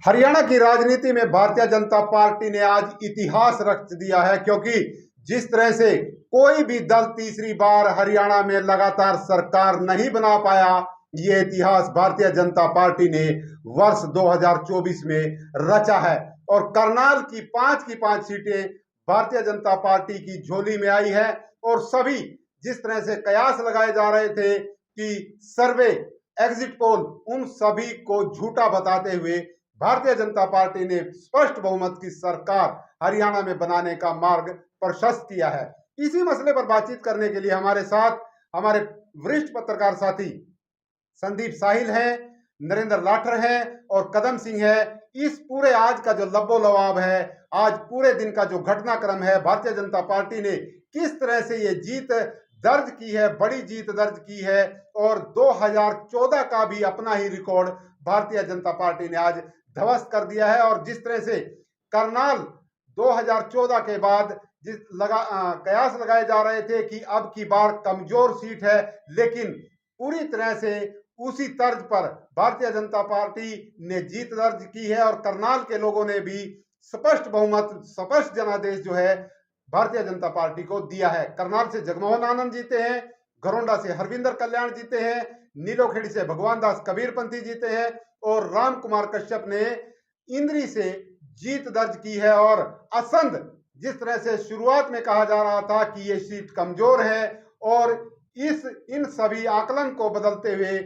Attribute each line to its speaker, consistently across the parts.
Speaker 1: हरियाणा की राजनीति में भारतीय जनता पार्टी ने आज इतिहास रच दिया है, क्योंकि जिस तरह से कोई भी दल तीसरी बार हरियाणा में लगातार सरकार नहीं बना पाया, ये इतिहास भारतीय जनता पार्टी ने वर्ष 2024 में रचा है। और करनाल की पांच सीटें भारतीय जनता पार्टी की झोली में आई है। और सभी जिस तरह से कयास लगाए जा रहे थे कि सर्वे, एग्जिट पोल, उन सभी को झूठा बताते हुए भारतीय जनता पार्टी ने स्पष्ट बहुमत की सरकार हरियाणा में बनाने का मार्ग प्रशस्त किया है। इसी मसले पर बातचीत करने के लिए हमारे साथ हमारे वरिष्ठ पत्रकार साथी संदीप साहिल हैं, नरेंद्र लाठर हैं और कदम सिंह है। इस पूरे आज का जो लब्बो लवाब है, आज पूरे दिन का जो घटनाक्रम है, भारतीय जनता पार्टी ने किस तरह से ये जीत दर्ज की है, बड़ी जीत दर्ज की है, और 2014 का भी अपना ही रिकॉर्ड भारतीय जनता पार्टी ने आज ध्वस्त कर दिया है। और जिस तरह से करनाल 2014 के बाद कयास लगाए जा रहे थे कि अब की बार कमजोर सीट है, लेकिन पूरी तरह से उसी तर्ज पर भारतीय जनता पार्टी ने जीत दर्ज की है। और करनाल के लोगों ने भी स्पष्ट बहुमत, स्पष्ट जनादेश जो है भारतीय जनता पार्टी को दिया है। करनाल से जगमोहन आनंद जीते हैं, घरोंडा से हरविंदर कल्याण जीते हैं, नीलोखेड़ी से भगवान दास कबीरपंथी जीते हैं और राम कुमार कश्यप ने इंद्री से जीत दर्ज की है। और असंध, जिस तरह से शुरुआत में कहा जा रहा था कि ये सीट कमजोर है, और इन सभी आकलन को बदलते हुए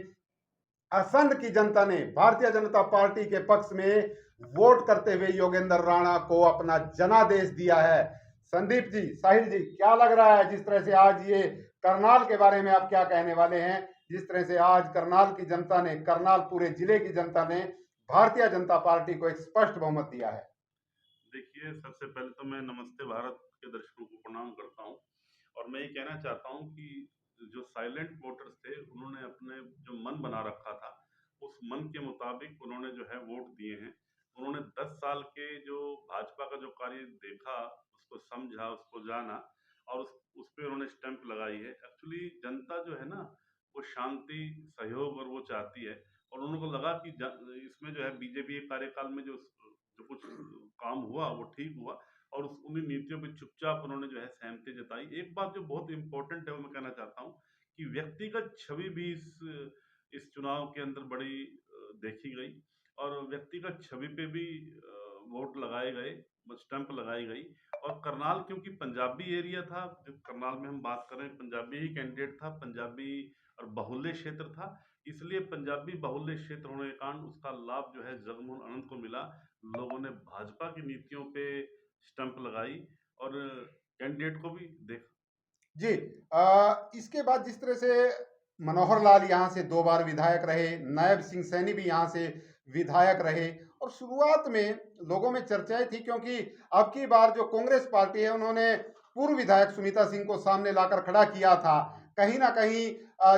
Speaker 1: असंध की जनता ने भारतीय जनता पार्टी के पक्ष में वोट करते हुए योगेंद्र राणा को अपना जनादेश दिया है। संदीप जी, साहिल जी, क्या लग रहा है जिस तरह से आज ये करनाल के बारे में आप क्या कहने वाले हैं, जिस तरह से आज करनाल की जनता ने, करनाल पूरे जिले की जनता ने भारतीय जनता पार्टी को एक स्पष्ट बहुमत दिया है?
Speaker 2: देखिए, सबसे पहले तो मैं नमस्ते भारत के दर्शकों को प्रणाम करता हूँ और मैं ये कहना चाहता हूँ कि जो साइलेंट वोटर्स थे, उन्होंने अपने जो मन बना रखा था, उस मन के मुताबिक उन्होंने जो है वोट दिए हैं। उन्होंने 10 साल के जो भाजपा का जो कार्य देखा, उसको समझा, उसको जाना और उस पे उन्होंने स्टैंप लगाई है। एक्चुअली जनता जो है ना, वो शांति, सहयोग और वो चाहती है और उनको लगा कि इसमें जो है बीजेपी के कार्यकाल में जो कुछ काम हुआ वो ठीक हुआ और उन्हीं नीतियों पे चुपचाप उन्होंने जो है सहमति जताई। एक बात जो बहुत इंपॉर्टेंट है वो मैं कहना चाहता हूँ कि व्यक्तिगत छवि भी इस चुनाव के अंदर बड़ी देखी गई और व्यक्तिगत छवि पे भी वोट लगाए गए, स्टंप लगाई गई। और करनाल क्योंकि पंजाबी एरिया था, जो करनाल में हम बात कर रहे हैं, पंजाबी ही कैंडिडेट था, पंजाबी और बाहुल्य क्षेत्र था, इसलिए पंजाबी बाहुल्य क्षेत्र होने के कारण उसका लाभ जो है जगमोहन आनंद को मिला। लोगों ने भाजपा की नीतियों पे स्टंप लगाई और कैंडिडेट को भी देखा।
Speaker 1: जी, इसके बाद जिस तरह से मनोहर लाल यहाँ से 2 बार विधायक रहे, नायब सिंह सैनी भी यहाँ से विधायक रहे, और शुरुआत में लोगों में चर्चाएं थी, क्योंकि अब की बार जो कांग्रेस पार्टी है, उन्होंने पूर्व विधायक सुनीता सिंह को सामने लाकर खड़ा किया था। कहीं ना कहीं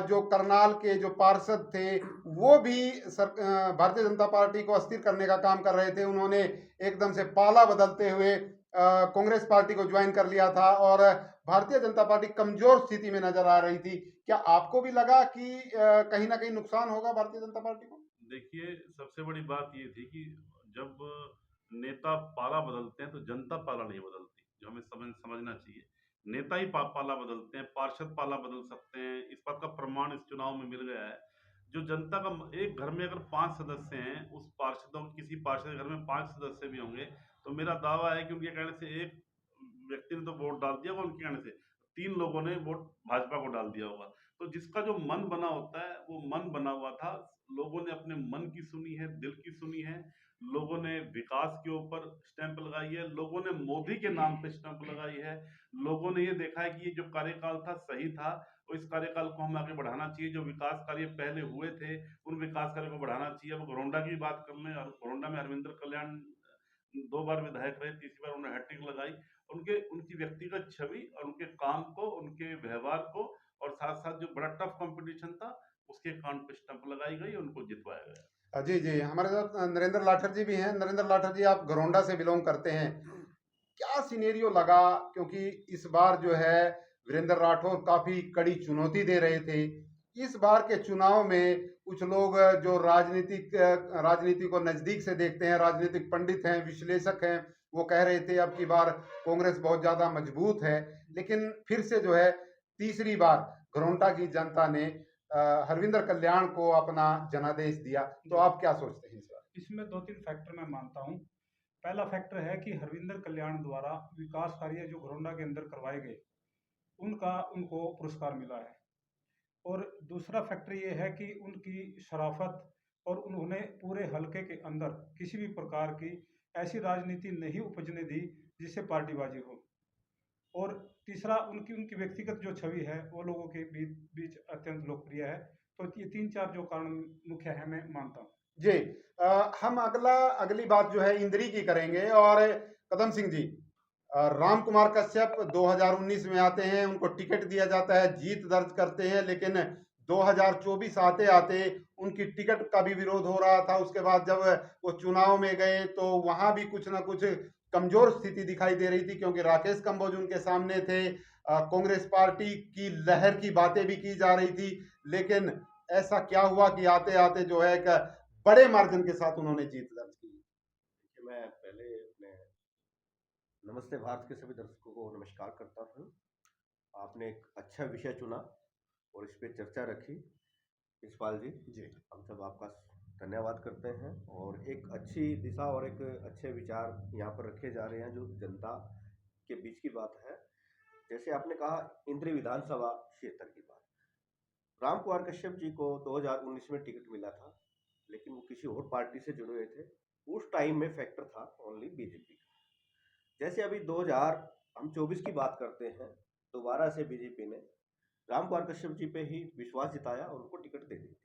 Speaker 1: जो करनाल के जो पार्षद थे, वो भी भारतीय जनता पार्टी को अस्थिर करने का काम कर रहे थे। उन्होंने एकदम से पाला बदलते हुए कांग्रेस पार्टी को ज्वाइन कर लिया था और भारतीय जनता पार्टी कमजोर स्थिति में नजर आ रही थी। क्या आपको भी लगा कि कहीं ना कहीं नुकसान होगा भारतीय जनता पार्टी को?
Speaker 2: देखिए, सबसे बड़ी बात ये थी कि जब नेता पाला बदलते हैं तो जनता पाला नहीं बदलती, जो हमें समझना चाहिए। नेता ही पाला बदलते हैं, पार्षद पाला बदल सकते हैं। इस बात का प्रमाण इस चुनाव में मिल गया है। जो जनता का एक घर में अगर 5 सदस्य हैं, उस पार्षदों किसी पार्षद के घर में 5 सदस्य भी होंगे, तो मेरा दावा है कि उनके कहने से एक व्यक्ति ने तो वोट डाल दिया होगा, उनके कहने से 3 लोगों ने वोट भाजपा को डाल दिया होगा। तो जिसका जो मन बना होता है, वो मन बना हुआ था। लोगों ने अपने मन की सुनी है, दिल की सुनी है। लोगों ने विकास के ऊपर स्टैंप लगाई है, लोगों ने मोदी के नाम पे स्टैंप लगाई है। लोगों ने ये देखा है कि ये जो कार्यकाल था सही था और इस कार्यकाल को हमें आगे बढ़ाना चाहिए। जो विकास कार्य पहले हुए थे, उन विकास कार्यों को बढ़ाना चाहिए। अब घरोंडा की बात कर लें, घरोंडा में हरविंदर कल्याण 2 बार विधायक रहे, तीसरी बार उन्होंने हैट्रिक लगाई। उनकी व्यक्तिगत छवि और उनके काम को, उनके व्यवहार को और साथ-साथ जो बड़ा टफ कॉम्पिटिशन था, उसके कान पे स्टंप लगाई गई, उनको जितवाया गया।
Speaker 1: जी जी, हमारे साथ नरेंद्र लाठर जी भी हैं। नरेंद्र लाठर जी, आप घरोंडा से बिलोंग करते हैं, क्या सिनेरियो लगा? क्योंकि इस बार जो है वीरेंद्र राठौर काफी कड़ी चुनौती दे रहे थे, इस बार के चुनाव में कुछ लोग जो राजनीति को नजदीक से देखते हैं, राजनीतिक पंडित हैं, विश्लेषक हैं, वो कह रहे थे अब की बार कांग्रेस बहुत ज्यादा मजबूत है। लेकिन फिर से जो है तीसरी बार घरोंटा की जनता ने हरविंदर कल्याण को अपना जनादेश दिया। तो आप क्या सोचते हैं इस बार?
Speaker 3: इसमें 2-3 फैक्टर मैं मानता हूँ। पहला फैक्टर है कि हरविंदर कल्याण द्वारा विकास कार्य जो घरोंडा के अंदर करवाए गए, उनका उनको पुरस्कार मिला है। और दूसरा फैक्टर ये है कि उनकी शराफत, और उन्होंने पूरे हलके के अंदर किसी भी प्रकार की ऐसी राजनीति नहीं उपजने दी जिससे पार्टीबाजी हो। और तीसरा, उनकी उनकी व्यक्तिगत जो छवि है वो लोगों के बीच बीच अत्यंत लोकप्रिय है। तो ये 3-4 जो कारण मुख्य है मैं मानता हूँ।
Speaker 1: जी, हम अगली बात जो है इंद्री की करेंगे। और कदम सिंह जी, राम कुमार कश्यप 2019 में आते हैं, उनको टिकट दिया जाता है, जीत दर्ज करते हैं, लेकिन 2024 आते आते उनकी टिकट का भी विरोध हो रहा था। उसके बाद जब वो चुनाव में गए तो वहां भी कुछ ना कुछ कमजोर स्थिति दिखाई दे रही थी, क्योंकि राकेश कंबोज उनके सामने थे। कांग्रेस पार्टी की लहर की बातें भी की जा रही थी, लेकिन ऐसा क्या हुआ कि आते आते जो है एक बड़े मार्जिन के साथ उन्होंने जीत दर्ज की?
Speaker 4: मैं पहले अपने नमस्ते भारत के सभी दर्शकों को नमस्कार करता हूँ। आपने एक अच्छा विषय चुना और इस पे चर्चा रखी। यशपाल जी, हम सब आपका धन्यवाद करते हैं। और एक अच्छी दिशा और एक अच्छे विचार यहाँ पर रखे जा रहे हैं जो जनता के बीच की बात है। जैसे आपने कहा इंद्री विधानसभा क्षेत्र की बात, राम कुमार कश्यप जी को 2019 में टिकट मिला था, लेकिन वो किसी और पार्टी से जुड़े हुए थे। उस टाइम में फैक्टर था ओनली बीजेपी का। जैसे अभी 2024 की बात करते हैं, दोबारा से बीजेपी ने राम कुमार कश्यप जी पे ही विश्वास जताया और उनको टिकट दे दी।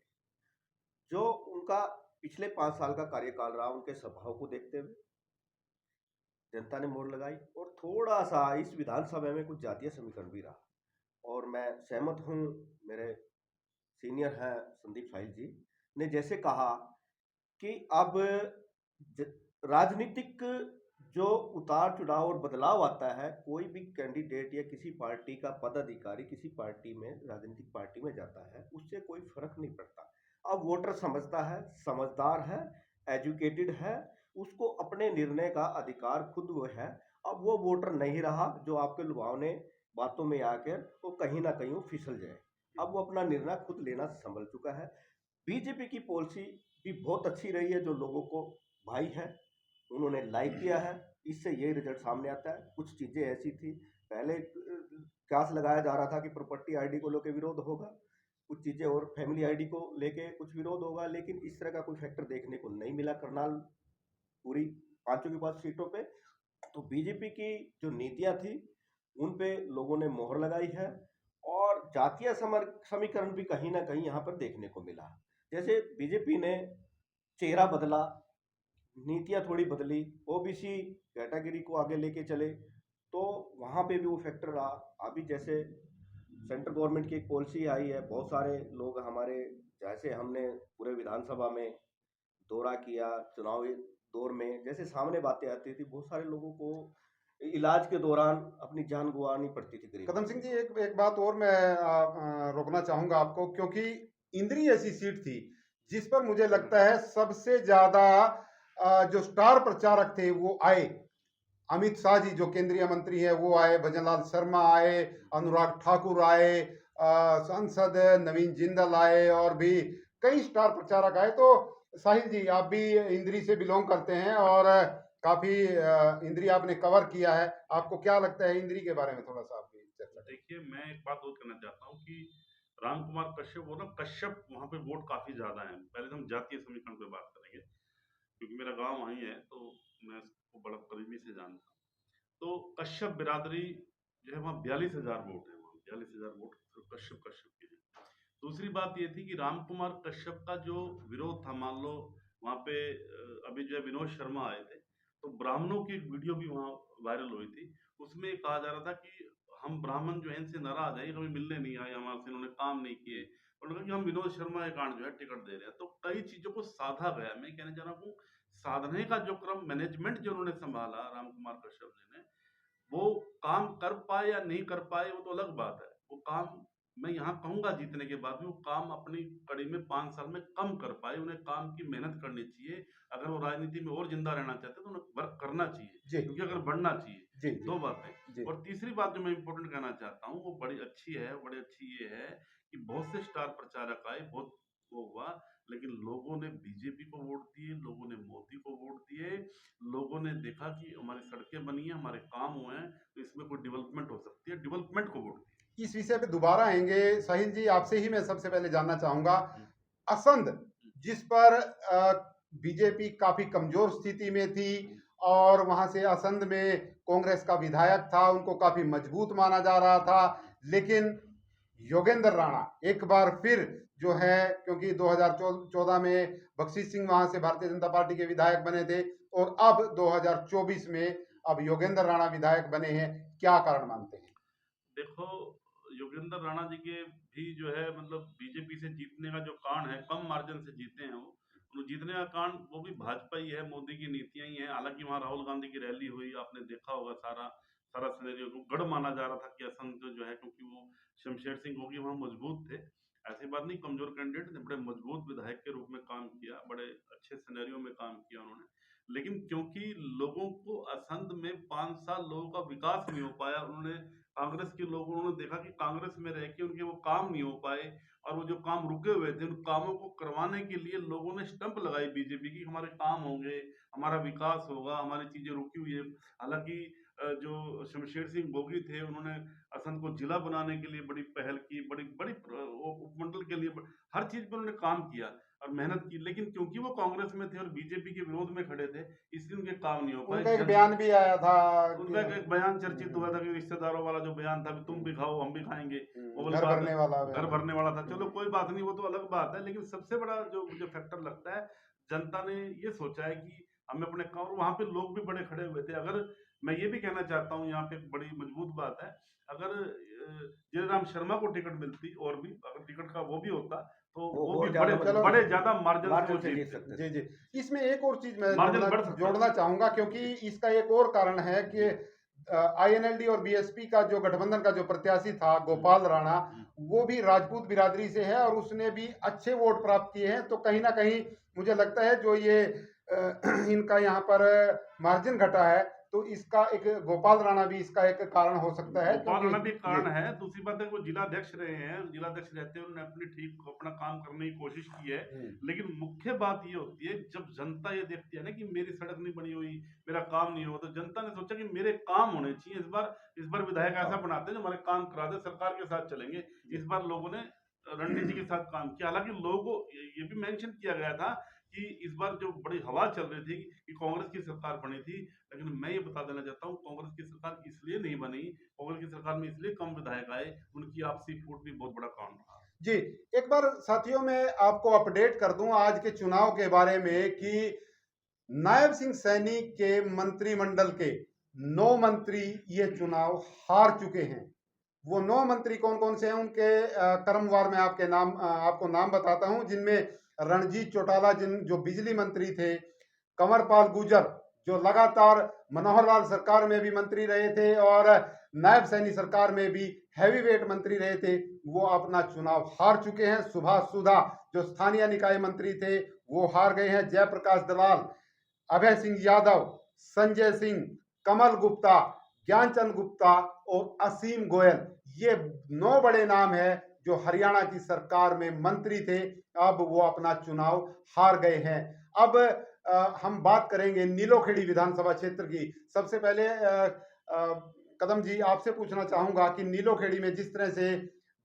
Speaker 4: जो उनका पिछले 5 साल का कार्यकाल रहा, उनके स्वभाव को देखते हुए जनता ने मोहर लगाई। और थोड़ा सा इस विधानसभा में कुछ जातीय समीकरण भी रहा। और मैं सहमत हूँ, मेरे सीनियर हैं संदीप साहिल जी ने जैसे कहा कि अब राजनीतिक जो उतार चढ़ाव और बदलाव आता है, कोई भी कैंडिडेट या किसी पार्टी का पदाधिकारी किसी पार्टी में, राजनीतिक पार्टी में जाता है, उससे कोई फर्क नहीं पड़ता। अब वोटर समझता है, समझदार है, एजुकेटेड है, उसको अपने निर्णय का अधिकार खुद वो है। अब वो वोटर नहीं रहा जो आपके लुभावने बातों में आकर वो कहीं ना कहीं वो फिसल जाए। अब वो अपना निर्णय खुद लेना संभल चुका है। बीजेपी की पॉलिसी भी बहुत अच्छी रही है, जो लोगों को भाई है उन्होंने लाइक किया है। इससे यही रिजल्ट सामने आता है। कुछ चीजें ऐसी थी, पहले क्यास लगाया जा रहा था कि प्रॉपर्टी आईडी को लेकर विरोध होगा, कुछ चीजें और फैमिली आईडी को लेके कुछ विरोध होगा, लेकिन इस तरह का कोई फैक्टर देखने को नहीं मिला करनाल पूरी 5 की 5 सीटों पे। तो बीजेपी की जो नीतियां थी उन पे लोगों ने मोहर लगाई है। और जातीय समीकरण भी कहीं ना कहीं यहाँ पर देखने को मिला। जैसे बीजेपी ने चेहरा बदला, नीतियां थोड़ी बदली, ओबीसी कैटेगरी को आगे लेके चले, तो वहाँ पे भी वो फैक्टर रहा। अभी जैसे सेंट्रल गवर्नमेंट की एक पॉलिसी आई है, बहुत सारे लोग हमारे, जैसे हमने पूरे विधानसभा में दौरा किया चुनावी दौर में, जैसे सामने बातें आती थी, बहुत सारे लोगों को इलाज के दौरान अपनी जान गंवानी पड़ती थी।
Speaker 1: कदम सिंह जी, एक बात और मैं रोकना चाहूंगा आपको, क्योंकि इंद्री ऐसी सीट थी जिस पर मुझे लगता है सबसे ज्यादा जो स्टार प्रचारक थे वो आए। अमित शाह जी जो केंद्रीय मंत्री है वो आए, भजनलाल शर्मा आए, अनुराग ठाकुर आए, सांसद नवीन जिंदल आए, और भी कई स्टार प्रचारक आए। तो साहिल जी, आप भी इंद्री से बिलोंग करते हैं और काफी इंद्री आपने कवर किया है, आपको क्या लगता है इंद्री के बारे में? थोड़ा सा आप भी चर्चा करें।
Speaker 2: देखिए, मैं एक बात और कहना चाहता हूँ कि राम कुमार कश्यप, वो ना कश्यप, वहाँ पे वोट काफी ज्यादा है। पहले तो हम जातीय समीकरण पे बात करेंगे, क्योंकि मेरा गांव वहीं है, तो मैं इसको बड़ा करीबी से जानता हूँ। तो कश्यप बिरादरी जो है, वहाँ 42,000 वोट है, वहाँ 42,000 वोट सिर्फ कश्यप कश्यप के हैं। दूसरी बात ये थी कि राम कुमार कश्यप का जो विरोध था, मान लो वहाँ पे अभी जो है विनोद शर्मा आए थे, तो ब्राह्मणों की एक वीडियो भी वहाँ वायरल हुई थी। उसमें कहा जा रहा था कि हम ब्राह्मण जो है इनसे नाराज है, ये कभी मिलने नहीं आए हमारे से, इन्होंने काम नहीं किए, और उन्होंने कहा कि हम विनोद शर्मा के कारण जो है टिकट दे रहे हैं। तो कई चीजों को साधा गया। मैं कहना चाह रहा हूँ, साधने का जो क्रम, मैनेजमेंट जो उन्होंने संभाला राम कुमार कश्यप जी ने, वो काम कर पाए या नहीं कर पाए वो तो अलग बात है। वो काम मैं यहाँ कहूँगा जीतने के बाद भी वो काम अपनी कड़ी में 5 साल में कम कर पाए। उन्हें काम की मेहनत करनी चाहिए। अगर वो राजनीति में और ज़िंदा रहना चाहते हैं तो उन्हें वर्क करना चाहिए,
Speaker 1: जी
Speaker 2: क्योंकि अगर बढ़ना चाहिए।
Speaker 1: जी जी
Speaker 2: 2 बातें।
Speaker 1: जी
Speaker 2: और तीसरी बात जो मैं इम्पोर्टेंट कहना चाहता हूँ वो बड़ी अच्छी है, बड़ी अच्छी ये है कि बहुत से स्टार प्रचारक आए, बहुत वो हुआ, लेकिन लोगों ने बीजेपी को वोट दिए, लोगों ने मोदी को वोट दिए। लोगों ने देखा कि हमारी सड़कें बनी हैं, हमारे काम हुए हैं, तो इसमें कोई डेवलपमेंट हो सकती है, डेवलपमेंट को वोट दिए।
Speaker 1: इस विषय पे दोबारा आएंगे। साहिल जी, आपसे ही मैं सबसे पहले जानना चाहूंगा,
Speaker 2: हुँ,
Speaker 1: असंध जिस पर बीजेपी काफी कमजोर स्थिति में थी और वहां से असंध में कांग्रेस का विधायक था, उनको काफी मजबूत माना जा रहा था, लेकिन योगेंद्र राणा एक बार फिर जो है, क्योंकि 2014 में बख्शी सिंह वहां से भारतीय जनता पार्टी के विधायक बने थे और अब 2024 में अब योगेंद्र राणा विधायक बने हैं, क्या कारण मानते हैं?
Speaker 2: देखो, योगेंद्र राणा जी के भी जो है मतलब बीजेपी से जीतने का जो कारण है, कम मार्जिन से जीते हैं वो। वो जीतने का कारण वो भी भाजपा ही है, मोदी की नीतियाँ ही हैं। हालाँकि वहाँ राहुल गांधी की रैली हुई, आपने देखा होगा सारा सारा सिनेरियो को गढ़ माना जा रहा था कि असंध जो है, क्योंकि वो शमशेर सिंह गोगी वहाँ मजबूत थे। ऐसी बात नहीं, कमज़ोर कैंडिडेट थे, बड़े मजबूत विधायक के रूप में काम किया, बड़े अच्छे सिनेरियो में काम किया उन्होंने। लेकिन क्योंकि लोगों को असंध में 5 साल लोगों का विकास नहीं हो पाया, उन्होंने कांग्रेस के लोगों ने देखा कि कांग्रेस में रह के उनके वो काम नहीं हो पाए, और वो जो काम रुके हुए थे उन कामों को करवाने के लिए लोगों ने स्टंप लगाई बीजेपी की, हमारे काम होंगे, हमारा विकास होगा, हमारी चीजें रुकी हुई है। हालांकि जो शमशेर सिंह गोगी थे उन्होंने असंध को जिला बनाने के लिए बड़ी पहल की, बड़ी बड़ी उपमंडल के लिए हर चीज पर उन्होंने काम किया और मेहनत की, लेकिन क्योंकि वो कांग्रेस में थे और बीजेपी के विरोध में खड़े थे, इसलिए उनके काम नहीं हो पाए।
Speaker 1: उनका एक बयान भी आया था
Speaker 2: उनका
Speaker 1: कि
Speaker 2: एक बयान चर्चित हुआ था कि रिश्तेदारों वाला जो बयान था, तुम भी खाओ हम भी खाएंगे, वो वाली
Speaker 1: घर
Speaker 2: बात।
Speaker 1: भरने वाला
Speaker 2: घर
Speaker 1: बयान।
Speaker 2: भरने वाला था, चलो कोई बात नहीं, वो तो अलग बात है। लेकिन सबसे बड़ा जो मुझे फैक्टर लगता है, जनता ने ये सोचा है कि हमें अपने काम, और वहां पे लोग भी बड़े खड़े हुए थे। अगर मैं ये भी कहना चाहता हूँ, यहाँ पे एक बड़ी मजबूत बात है, अगर जयराम शर्मा को टिकट मिलती और भी अगर टिकट का वो भी होता, तो
Speaker 4: वो
Speaker 2: वो भी
Speaker 4: और ज्यादा
Speaker 2: बड़े
Speaker 1: चलो
Speaker 2: बड़े ज्यादा मार्जिन से वो
Speaker 4: मार्जिन से जीत
Speaker 2: जीतते,
Speaker 4: सकते
Speaker 1: जी
Speaker 4: थे।
Speaker 1: जी, इसमें एक और चीज मैं
Speaker 2: मार्जिन बढ़ सकता
Speaker 1: जोड़ना
Speaker 2: था।
Speaker 1: चाहूंगा, क्योंकि इसका एक और कारण है कि आईएनएलडी और बीएसपी का जो गठबंधन का जो प्रत्याशी था गोपाल राणा, वो भी राजपूत बिरादरी से है और उसने भी अच्छे वोट प्राप्त किए हैं। तो कहीं ना कहीं मुझे लगता है जो ये इनका यहाँ पर मार्जिन घटा है, तो इसका एक गोपाल राणा भी इसका एक कारण हो सकता है,
Speaker 2: गोपाल
Speaker 1: क्योंकि
Speaker 2: राणा भी एक
Speaker 1: जी
Speaker 2: कारण है। दूसरी बात है वो जिलाध्यक्ष रहे हैं, जिलाध्यक्ष रहते हैं, उन्होंने अपनी ठीक अपना काम करने की कोशिश की है। लेकिन मुख्य बात ये होती है, जब जनता ये देखती है ना कि मेरी सड़क नहीं बनी हुई, मेरा काम नहीं हुआ, तो जनता ने सोचा कि मेरे काम होने चाहिए। इस बार विधायक ऐसा बनाते हैं जो हमारे काम करा दे, सरकार के साथ चलेंगे। इस बार लोगों ने रणनीति के साथ काम किया। हालांकि लोगों को ये भी मेंशन किया गया था कि इस बार जो बड़ी हवा चल रही थी कि कांग्रेस की सरकार बनी थी, लेकिन मैं ये बता देना चाहता हूँ, कांग्रेस की सरकार इसलिए नहीं बनी, कांग्रेस की सरकार में इसलिए कम विधायक आए, उनकी आपसी फूट भी बहुत बड़ा कारण रहा।
Speaker 1: जी। एक बार साथियों मैं आपको अपडेट कर दूं आज के चुनाव के बारे में कि नायब सिंह सैनी के मंत्रिमंडल के 9 मंत्री ये चुनाव हार चुके हैं। वो 9 मंत्री कौन कौन से हैं, उनके क्रमवार में आपको नाम बताता हूं, जिनमें रणजीत चौटाला जो बिजली मंत्री थे, कंवरपाल गुर्जर जो लगातार मनोहर लाल सरकार में भी मंत्री रहे थे और नायब सैनी सरकार में भी हैवी वेट मंत्री रहे थे, वो अपना चुनाव हार चुके हैं। सुभाष सुधा जो स्थानीय निकाय मंत्री थे वो हार गए हैं। जयप्रकाश दलाल, अभय सिंह यादव, संजय सिंह, कमल गुप्ता, ज्ञानचंद गुप्ता और असीम गोयल, ये 9 बड़े नाम हैं जो हरियाणा की सरकार में मंत्री थे, अब वो अपना चुनाव हार गए हैं। अब हम बात करेंगे नीलोखेड़ी विधानसभा क्षेत्र की। सबसे पहले कदम जी आपसे पूछना चाहूंगा कि नीलोखेड़ी में जिस तरह से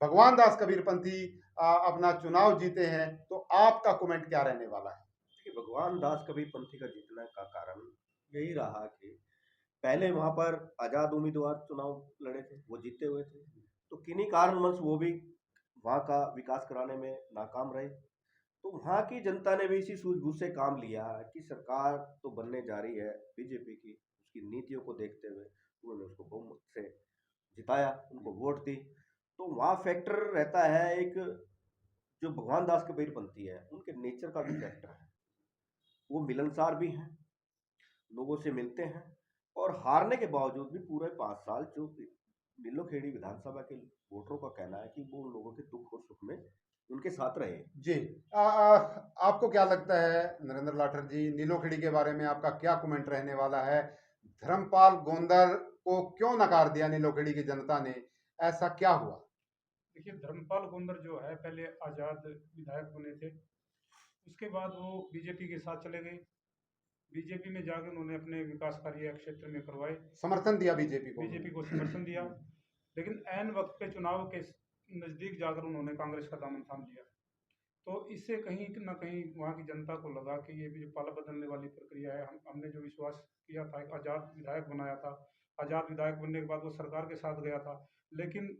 Speaker 1: भगवान दास कबीरपंथी अपना चुनाव जीते हैं, तो आपका कमेंट क्या रहने वाला है?
Speaker 4: कि भगवान दास कबीरपंथी का जीतने का कारण यही रहा कि पहले वहां पर आजाद उम्मीदवार चुनाव लड़े थे, वो जीते हुए थे, तो किन्हीं कारणवश वो भी वहां का विकास कराने में नाकाम रहे। तो वहां की जनता ने भी इसी सूझबूझ से काम लिया कि सरकार तो बनने जा रही है बीजेपी की, उसकी नीतियों को देखते हुए उन्होंने उसको बहुमत से जिताया, उनको वोट दी। तो वहाँ फैक्टर रहता है एक, जो भगवान दास कबीरपंथी है उनके नेचर का भी फैक्टर है। वो मिलनसार भी हैं, लोगों से मिलते हैं, और हारने के बावजूद भी पूरे 5 साल जो नीलोखेड़ी विधानसभा के वोटरों का कहना है कि वो उन लोगों के दुख और सुख में उनके साथ रहे।
Speaker 1: जी। आपको क्या लगता है नरेंद्र लाठर जी, नीलोखेड़ी के बारे में आपका क्या कमेंट रहने वाला है? धर्मपाल गोंदर को क्यों नकार दिया नीलोखेड़ी की जनता ने? ऐसा क्या हुआ?
Speaker 3: देखिए, धर्मपाल गोंदर जो है पहले आज़ाद विधायक बने थे, उसके बाद वो बीजेपी के साथ चले गए। बीजेपी में जाकर उन्होंने अपने विकास कार्य क्षेत्र में करवाए,
Speaker 1: समर्थन दिया बीजेपी को?
Speaker 3: बीजेपी को समर्थन दिया, लेकिन ऐन वक्त पे चुनाव के नज़दीक जाकर उन्होंने कांग्रेस का दामन थाम लिया। तो इससे कहीं न कहीं वहाँ की जनता को लगा कि ये भी जो पाला बदलने वाली प्रक्रिया है, हमने जो विश्वास किया था, एक आज़ाद विधायक बनाया था, आज़ाद विधायक बनने के बाद वो सरकार के साथ गया था, लेकिन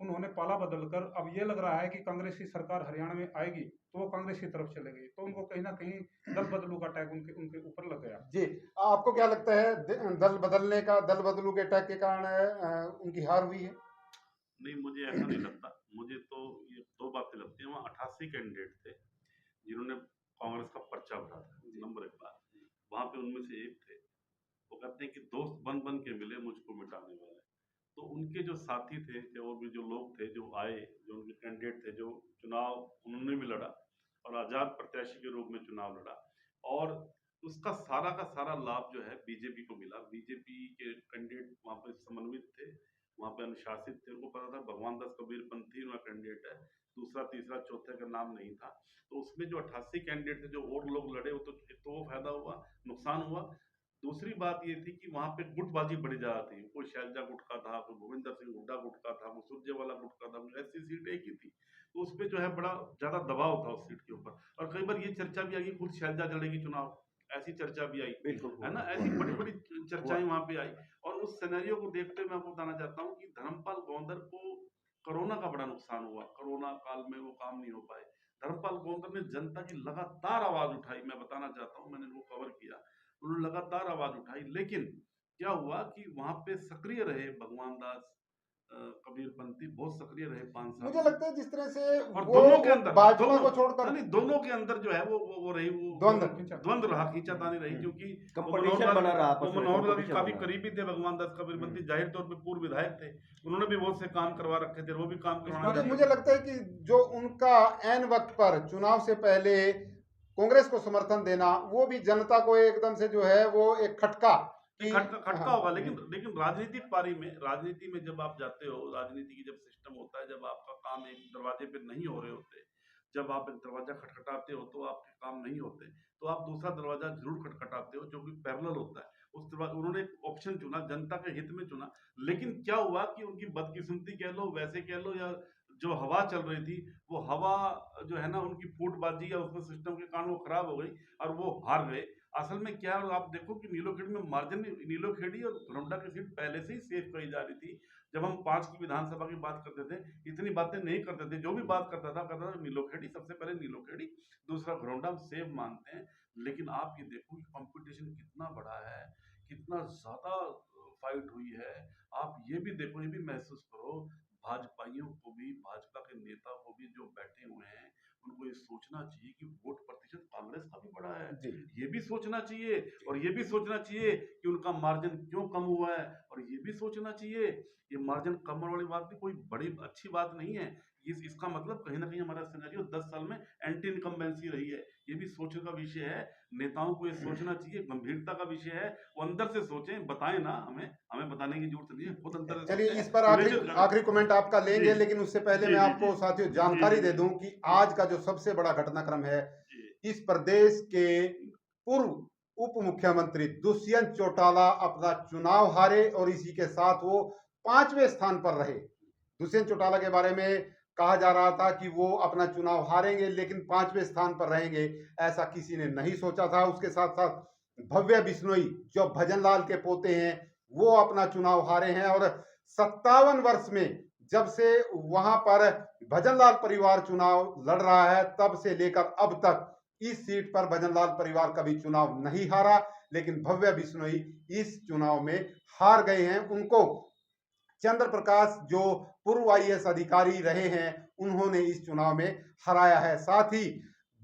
Speaker 3: उन्होंने पाला बदलकर अब ये लग रहा है कि कांग्रेस की सरकार हरियाणा में आएगी, तो वो कांग्रेस की तरफ चले गए। तो उनको कहीं न कहीं दल बदलू का टैग उनके ऊपर लग गया।
Speaker 1: जी। आपको क्या लगता है दल बदलू के टैग के कारण उनकी हार हुई है?
Speaker 2: नहीं, मुझे ऐसा नहीं लगता। मुझे तो ये दो बातें लगती हैं। वहाँ 88 कैंडिडेट थे जिन्होंने कांग्रेस का पर्चा भरा था, नंबर एक बात। वहाँ पे उनमें से एक थे, वो कहते हैं कि दोस्त बन बन के मिले मुझको मिटाने वाले। तो उनके जो साथी थे, जो और भी जो लोग थे जो आए, जो उनके कैंडिडेट थे, जो चुनाव उन्होंने भी लड़ा और आज़ाद प्रत्याशी के रूप में चुनाव लड़ा, और उसका का सारा लाभ जो है बीजेपी को मिला। बीजेपी के कैंडिडेट वहाँ पे समन्वित थे, वहाँ पे अनुशासित थे, उनको पता था भगवान दास कबीरपंथी उनका कैंडिडेट है, दूसरा तीसरा चौथे का नाम नहीं था। तो उसमें जो 88 कैंडिडेट थे, जो और लोग लड़े, वो तो वो फायदा हुआ, नुकसान हुआ। दूसरी बात ये थी कि वहाँ पे गुटबाजी बड़ी ज़्यादा थी। कोई शैलजा गुट का था, कोई भूपिंदर सिंह हुड्डा गुट का था, कोई सुरजेवाला गुट का था, कोई ऐसी सीट एक ही थी। तो उसपे जो है बड़ा ज़्यादा दबाव था उस सीट के ऊपर, और कई बार ये चर्चा भी आई कि खुद शैलजा लड़ेगी चुनाव, ऐसी चर्चा भी आई,
Speaker 4: बिल्कुल
Speaker 2: है ना? ऐसी बड़ी-बड़ी चर्चाएँ वहाँ पे आई। और उस सिनेरियो को देखते हुए मैं आपको बताना चाहता हूँ कि धर्मपाल गोंदर को कोरोना का बड़ा नुकसान हुआ। कोरोना काल में वो काम नहीं हो पाए। धर्मपाल गोंदर ने जनता की लगातार आवाज़ उठाई, मैं बताना चाहता हूँ, मैंने उनको कवर किया। उन्होंने लगातार आवाज़ उठाई, लेकिन क्या हुआ कि वहाँ पे सक्रिय रहे भगवान दास कबीरपंथी, बहुत सक्रिय रहे 5 साल
Speaker 1: मुझे
Speaker 2: तक।
Speaker 1: लगता है जिस तरह से
Speaker 2: और
Speaker 1: वो
Speaker 2: दोनों के अंदर
Speaker 1: भाजपा को छोड़कर
Speaker 2: नहीं, दोनों के अंदर जो है वो रही, वो द्वंद्व रहा, खींचातानी रही, क्योंकि
Speaker 4: कंपटीशन बना रहा आपस
Speaker 2: वो
Speaker 4: में,
Speaker 2: मनोहर लाल के
Speaker 4: competition
Speaker 2: काफी
Speaker 4: बना।
Speaker 2: करीबी थे भगवान दास कबीरपंथी, जाहिर तौर पे पूर्व विधायक थे, उन्होंने भी बहुत से काम करवा रखे थे, वो भी काम करवाना
Speaker 1: मुझे लगता है कि जो उनका ऐन वक्त पर चुनाव से पहले कांग्रेस को समर्थन देना, वो भी जनता को एकदम से जो है वो एक खटका
Speaker 2: खटका होगा। लेकिन राजनीति में जब आप जाते हो, राजनीति की जब सिस्टम होता है, जब आपका काम एक दरवाजे पे नहीं हो रहे होते, जब आप एक दरवाजा खटखटाते हो तो आपके काम नहीं होते, तो आप दूसरा दरवाजा जरूर खटखटाते हो जो कि पैरेलल होता है। उस दरवाजा उन्होंने एक ऑप्शन चुना, जनता के हित में चुना, लेकिन क्या हुआ कि उनकी बदकिस्मती कह लो, वैसे कह लो, या जो हवा चल रही थी, वो हवा जो है ना, उनकी फूटबाजी या उसमें सिस्टम के कारण वो खराब हो गई और वो हार गए। असल में क्या है, आप देखो कि नीलोखेड़ी में मार्जिन, नीलोखेड़ी और घरौंडा की सीट पहले से ही सेफ कही जा रही थी। जब हम 5 की विधानसभा की बात करते थे, इतनी बातें नहीं करते थे। जो भी बात करता था, कहता था नीलोखेड़ी, सबसे पहले नीलोखेड़ी, दूसरा घरौंडा, हम सेफ मानते हैं। लेकिन आप ये देखो कि कंपटीशन कितना बड़ा है, कितना ज़्यादा फाइट हुई है। आप ये भी देखो, ये भी महसूस करो, भाजपाइयों को भी, भाजपा के नेता को भी जो बैठे हुए हैं, उनको ये सोचना चाहिए कि वोट प्रतिशत कांग्रेस का भी बड़ा है।
Speaker 1: जी।
Speaker 2: ये भी सोचना चाहिए, और ये भी सोचना चाहिए कि उनका मार्जिन क्यों कम हुआ है, और ये भी सोचना चाहिए, ये मार्जिन कम होने वाली बात भी कोई बड़ी अच्छी बात नहीं है। इसका मतलब कहीं ना कहीं हमारा सिनेरियो 10 साल में एंटी इनकम्बेंसी रही है। ये भी सोचने का विषय है, नेताओं को ये सोचना चाहिए, गंभीरता का विषय है। वो अंदर से सोचें, बताएं ना, हमें बताने की जरूरत नहीं है, खुद अंदर से
Speaker 1: चलिए,
Speaker 2: सोचें,
Speaker 1: इस पर
Speaker 2: विवेचन करें।
Speaker 1: आखिरी कमेंट आपका लेंगे,
Speaker 2: जी।
Speaker 1: लेकिन उससे पहले
Speaker 2: जी,
Speaker 1: मैं
Speaker 2: जी,
Speaker 1: आपको
Speaker 2: जी।
Speaker 1: साथियों जानकारी
Speaker 2: जी,
Speaker 1: दे
Speaker 2: जी।
Speaker 1: दूं कि आज का जो सबसे बड़ा घटनाक्रम है,
Speaker 2: जी।
Speaker 1: इस प्रदेश के पूर्व उप मुख्यमंत्री दुष्यंत चौटाला अपना चुनाव हारे और इसी के साथ वो 5वें स्थान पर रहे। दुष्यंत चौटाला के बारे में कहा जा रहा था कि वो अपना चुनाव हारेंगे लेकिन 5वें स्थान पर रहेंगे, ऐसा किसी ने नहीं सोचा था। उसके साथ साथ भव्य बिश्नोई जो भजनलाल के पोते हैं, वो अपना चुनाव हारे हैं, और 57 वर्ष में जब से वहां पर भजनलाल परिवार चुनाव लड़ रहा है, तब से लेकर अब तक इस सीट पर भजनलाल परिवार कभी चुनाव नहीं हारा, लेकिन भव्य बिश्नोई इस चुनाव में हार गए हैं। उनको चंद्र प्रकाश जो पूर्व आईएएस अधिकारी रहे हैं, उन्होंने इस चुनाव में हराया है। साथ ही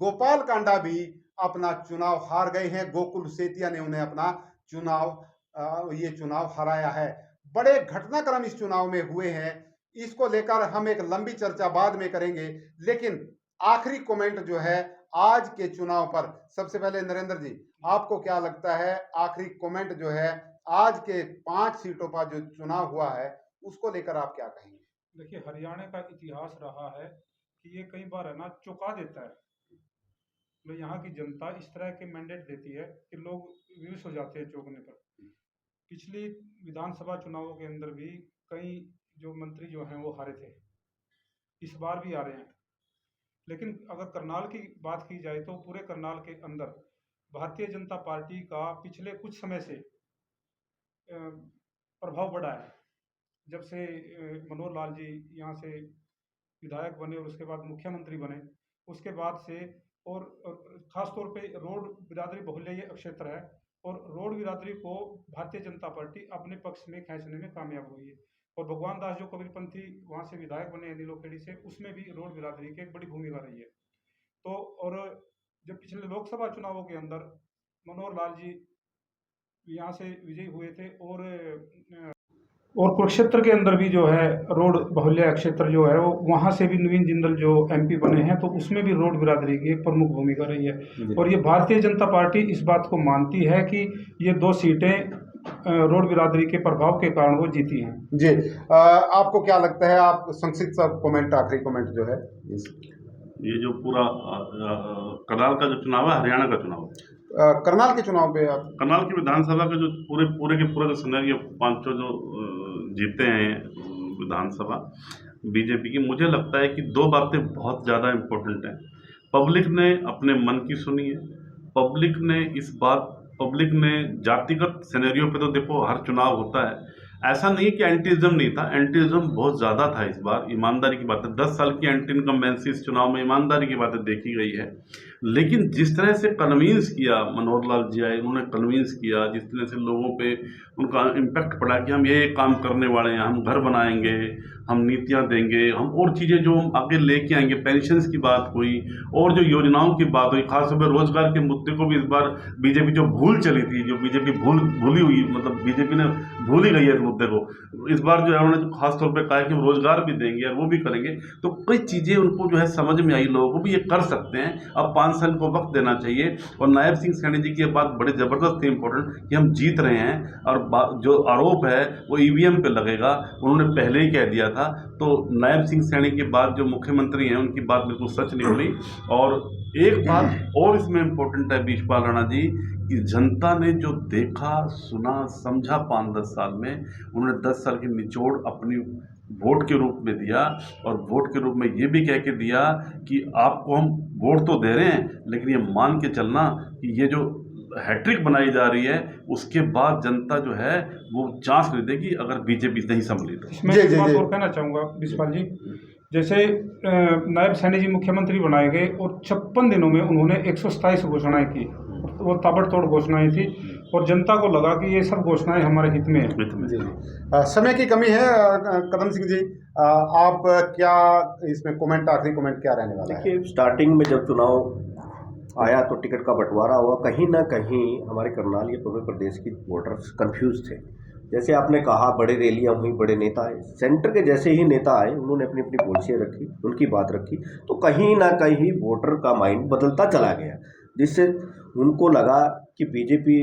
Speaker 1: गोपाल कांडा भी अपना चुनाव हार गए हैं, गोकुल सेतिया ने उन्हें अपना चुनाव ये चुनाव हराया है। बड़े घटनाक्रम इस चुनाव में हुए हैं, इसको लेकर हम एक लंबी चर्चा बाद में करेंगे। लेकिन आखिरी कमेंट जो है आज के चुनाव पर, सबसे पहले नरेंद्र जी, आपको क्या लगता है आखिरी कमेंट जो है आज के 5 सीटों पर जो चुनाव हुआ है उसको लेकर आप क्या कहेंगे?
Speaker 3: देखिए, हरियाणा का इतिहास रहा है कि ये कई बार है ना चौंका देता है। तो यहाँ की जनता इस तरह के मैंडेट देती है कि लोग विवश हो जाते हैं चौंकने पर। पिछली विधानसभा चुनावों के अंदर भी कई जो मंत्री जो हैं वो हारे थे, इस बार भी आ रहे हैं। लेकिन अगर करनाल की बात की जाए तो पूरे करनाल के अंदर भारतीय जनता पार्टी का पिछले कुछ समय से प्रभाव बढ़ा है। जब से मनोहर लाल जी यहाँ से विधायक बने और उसके बाद मुख्यमंत्री बने, उसके बाद से और ख़ास तौर पे रोड बिरादरी बहुल्य ये क्षेत्र है और रोड बिरादरी को भारतीय जनता पार्टी अपने पक्ष में खींचने में कामयाब हुई है। और भगवान दास जो कबीरपंथी वहाँ से विधायक बने नीलोखेड़ी से, उसमें भी रोड बिरादरी की एक बड़ी भूमिका रही है। तो और जब पिछले लोकसभा चुनावों के अंदर मनोहर लाल जी यहाँ से विजयी हुए थे और कुरुक्षेत्र के अंदर भी जो है रोड बहुल्य क्षेत्र जो है वो वहाँ से भी नवीन जिंदल जो एमपी बने हैं, तो उसमें भी रोड बिरादरी की एक प्रमुख भूमिका रही है। और ये भारतीय जनता पार्टी इस बात को मानती है कि ये 2 सीटें रोड बिरादरी के प्रभाव के कारण वो जीती हैं।
Speaker 1: जी, आपको क्या लगता है? आप संक्षिप्त सा कमेंट, आखिरी कमेंट जो है
Speaker 2: ये जो पूरा करनाल का जो चुनाव है, हरियाणा का चुनाव
Speaker 1: करनाल के चुनाव पे आप
Speaker 2: करनाल की विधानसभा का जो पूरे के पूरा जो सिनेरियो 500 जो जीते हैं विधानसभा बीजेपी की, मुझे लगता है कि 2 बातें बहुत ज़्यादा इम्पोर्टेंट हैं। पब्लिक ने अपने मन की सुनी है। पब्लिक ने जातिगत सिनेरियो पे तो देखो हर चुनाव होता है, ऐसा नहीं है कि एंटीइज्म नहीं था, एंटीइज्म बहुत ज़्यादा था इस बार। ईमानदारी की बात है, 10 साल की एंटी इनकम्बेंसी इस चुनाव में ईमानदारी की बातें देखी गई है। लेकिन जिस तरह से कन्विंस किया मनोहर लाल जी आए, उन्होंने कन्विंस किया, जिस तरह से लोगों पे उनका इम्पैक्ट पड़ा कि हम ये काम करने वाले हैं, हम घर बनाएंगे, हम नीतियाँ देंगे, हम और चीज़ें जो हम आगे लेके आएंगे, पेंशन्स की बात हुई और जो योजनाओं की बात हुई, खासतौर पर रोजगार के मुद्दे को भी इस बार बीजेपी जो भूल चली थी, जो बीजेपी भूली हुई, मतलब बीजेपी ने भूल ही गई है इस मुद्दे को। इस बार जो है उन्होंने खासतौर पर कहा कि हम रोजगार भी देंगे और वो भी करेंगे। तो कई चीज़ें उनको जो है समझ में आई, लोगों को भी ये कर सकते हैं। अब 5 साल को वक्त देना चाहिए। और नायब सिंह सैनी जी की बात बड़ी ज़बरदस्त थी, इंपॉर्टेंट, कि हम जीत रहे हैं और जो आरोप है वो ईवीएम पे लगेगा, उन्होंने पहले ही कह दिया था। तो नायब सिंह सैनी के बाद जो मुख्यमंत्री हैं उनकी बात बिल्कुल सच निकली। और एक बात और इसमें इम्पोर्टेंट है बीशपाल राणा जी, कि जनता ने जो देखा, सुना, समझा 5-10 साल में, उन्होंने 10 साल की निचोड़ अपनी वोट के रूप में दिया। और वोट के रूप में ये भी कह के दिया कि आपको हम वोट तो दे रहे हैं, लेकिन ये मान के चलना कि ये जो हैट्रिक बनाई जा रही है उसके बाद जनता जो है वो चांस नहीं देगी अगर बीजेपी नहीं संभली तो।
Speaker 3: इसमें एक बात और कहना चाहूँगा विश्वाल जी, जैसे नायब सैनी जी मुख्यमंत्री बनाए गए और 56 दिनों में उन्होंने 127 घोषणाएं की, वो ताबड़तोड़ घोषणाएं थी और जनता को लगा कि ये सब घोषणाएं हमारे हित में हैं।
Speaker 1: समय की कमी है, कदम सिंह जी आप क्या इसमें कमेंट, आखिरी कमेंट क्या रहने वाला है?
Speaker 4: देखिए, स्टार्टिंग में जब चुनाव आया तो टिकट का बंटवारा हुआ, कहीं ना कहीं हमारे करनाल या पूर्वी प्रदेश की वोटर्स कंफ्यूज थे। जैसे आपने कहा, बड़े रैलियां हुई, बड़े नेता आए, सेंटर के जैसे ही नेता आए, उन्होंने अपनी अपनी पॉलिसियाँ रखी, उनकी बात रखी, तो कहीं ना कहीं वोटर का माइंड बदलता चला गया, जिससे उनको लगा कि बीजेपी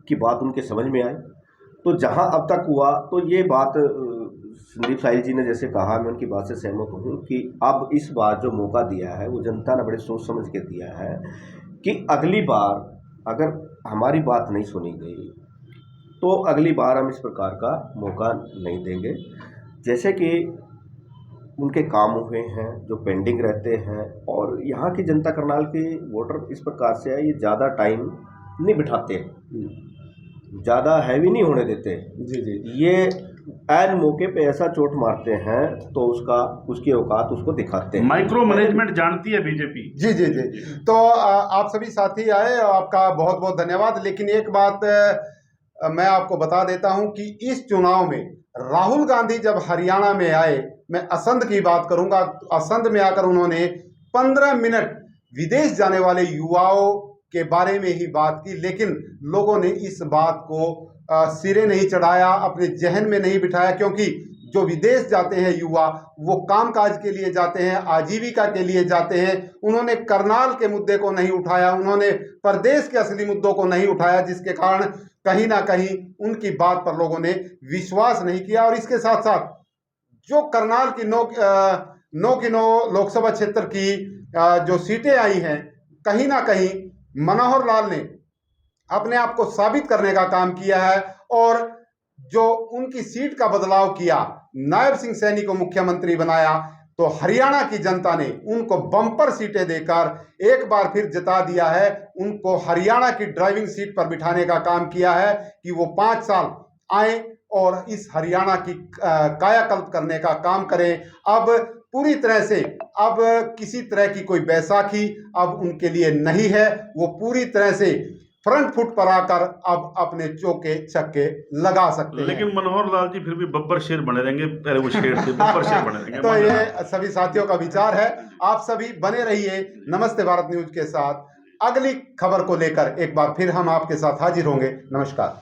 Speaker 4: की बात उनके समझ में आई। तो जहां अब तक हुआ, तो ये बात संदीप साहिल जी ने जैसे कहा, मैं उनकी बात से सहमत हूँ कि अब इस बार जो मौका दिया है वो जनता ने बड़े सोच समझ के दिया है कि अगली बार अगर हमारी बात नहीं सुनी गई तो अगली बार हम इस प्रकार का मौका नहीं देंगे। जैसे कि उनके काम हुए हैं जो पेंडिंग रहते हैं, और यहाँ की जनता, करनाल के वोटर इस प्रकार से है, ये ज़्यादा टाइम नहीं बिठाते, ज़्यादा हैवी नहीं होने देते। जी, ये ऐन मौके पे ऐसा चोट मारते हैं तो उसकी औकात उसको दिखाते हैं।
Speaker 2: माइक्रो मैनेजमेंट जानती है बीजेपी।
Speaker 1: जी। तो आप सभी साथी आए, आपका बहुत बहुत धन्यवाद। लेकिन एक बात मैं आपको बता देता हूं कि इस चुनाव में राहुल गांधी जब हरियाणा में आए, मैं असंध की बात करूंगा, असंध में आकर उन्होंने 15 मिनट विदेश जाने वाले युवाओं के बारे में ही बात की, लेकिन लोगों ने इस बात को सिरे नहीं चढ़ाया, अपने जहन में नहीं बिठाया, क्योंकि जो विदेश जाते हैं युवा, वो कामकाज के लिए जाते हैं, आजीविका के लिए जाते हैं। उन्होंने करनाल के मुद्दे को नहीं उठाया, उन्होंने प्रदेश के असली मुद्दों को नहीं उठाया, जिसके कारण कहीं ना कहीं उनकी बात पर लोगों ने विश्वास नहीं किया। और इसके साथ साथ जो करनाल की 9 की 9 लोकसभा क्षेत्र की जो सीटें आई हैं, कहीं ना कहीं मनोहर लाल ने अपने आप को साबित करने का काम किया है। और जो उनकी सीट का बदलाव किया, नायब सिंह सैनी को मुख्यमंत्री बनाया, तो हरियाणा की जनता ने उनको बम्पर सीटें देकर एक बार फिर जिता दिया है। उनको हरियाणा की ड्राइविंग सीट पर बिठाने का काम किया है कि वो 5 साल आए और इस हरियाणा की कायाकल्प करने का काम करें। अब पूरी तरह से अब किसी तरह की कोई बैसाखी अब उनके लिए नहीं है। वो पूरी तरह से फ्रंट फुट पर आकर अब अपने चौके छक्के लगा सकते हैं।
Speaker 2: लेकिन मनोहर लाल जी फिर भी बब्बर शेर बने रहेंगे, पहले वो शेर थे, बब्बर शेर बने रहेंगे।
Speaker 1: तो ये सभी साथियों का विचार है। आप सभी बने रहिए नमस्ते भारत न्यूज के साथ। अगली खबर को लेकर एक बार फिर हम आपके साथ हाजिर होंगे। नमस्कार।